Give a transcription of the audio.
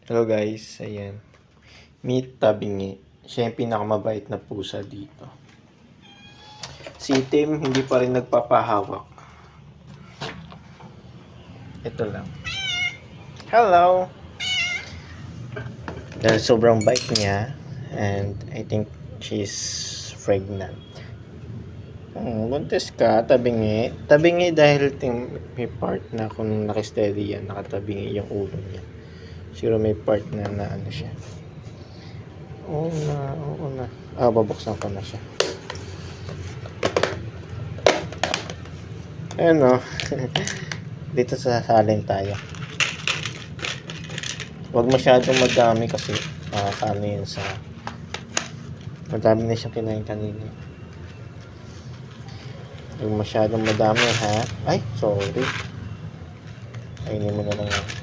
Hello guys, ayan. Meet Tabingi. Siya yung pinakamabait na pusa dito. Si Tim hindi pa rin nagpapahawak. Ito lang. Hello! Dahil sobrang bait niya and I think she's pregnant. Buntis ka, tabingi. Tabingi dahil may part na kung nakasteady yan, nakatabingi yung ulo niya. Siguro may part na ano siya. Oo na. Babuksan ko na siya. Ayan o. Dito sa salin tayo. Huwag masyadong madami kasi ano yun sa madami na siyang kinain kanina. Huwag masyadong madami ha. Ay, sorry. Kainin mo na lang yan.